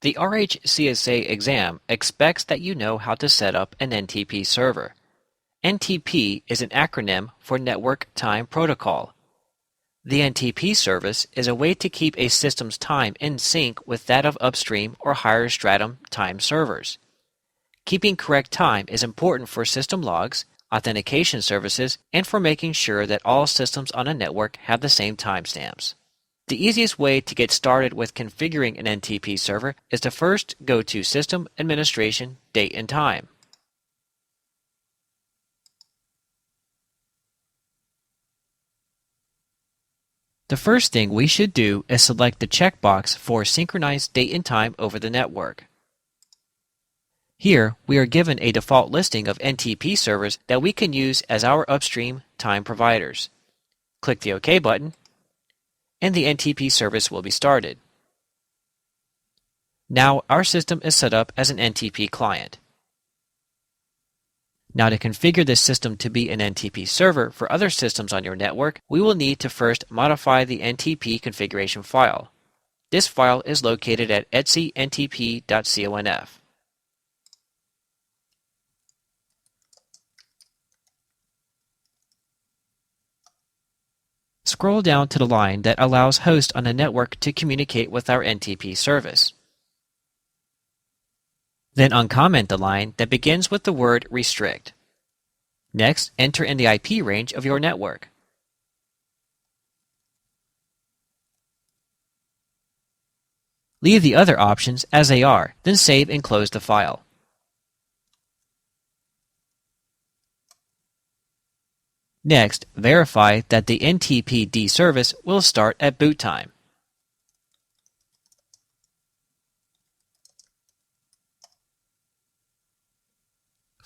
The RHCSA exam expects that you know how to set up an NTP server. NTP is an acronym for Network Time Protocol. The NTP service is a way to keep a system's time in sync with that of upstream or higher stratum time servers. Keeping correct time is important for system logs, authentication services, and for making sure that all systems on a network have the same timestamps. The easiest way to get started with configuring an NTP server is to first go to System Administration, Date and Time. The first thing we should do is select the checkbox for Synchronize Date and Time over the network. Here, we are given a default listing of NTP servers that we can use as our upstream time providers. Click the OK button, and the NTP service will be started. Now, our system is set up as an NTP client. Now, to configure this system to be an NTP server for other systems on your network, we will need to first modify the NTP configuration file. This file is located at etcntp.conf. Scroll down to the line that allows hosts on a network to communicate with our NTP service. Then uncomment the line that begins with the word restrict. Next, enter in the IP range of your network. Leave the other options as they are, then save and close the file. Next, verify that the NTPD service will start at boot time.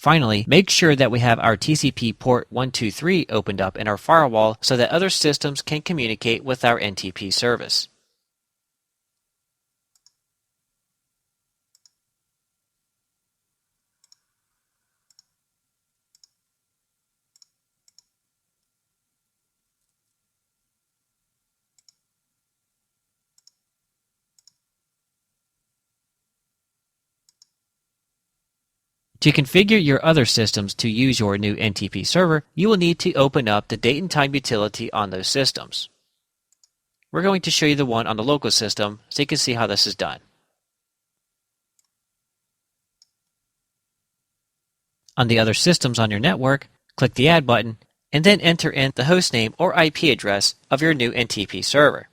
Finally, make sure that we have our TCP port 123 opened up in our firewall so that other systems can communicate with our NTP service. To configure your other systems to use your new NTP server, you will need to open up the date and time utility on those systems. We're going to show you the one on the local system so you can see how this is done. On the other systems on your network, click the Add button and then enter in the hostname or IP address of your new NTP server.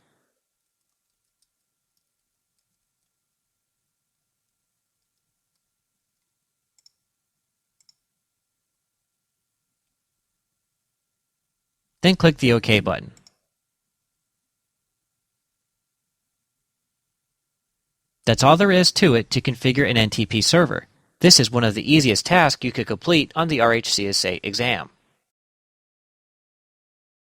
Then click the OK button. That's all there is to it to configure an NTP server. This is one of the easiest tasks you could complete on the RHCSA exam.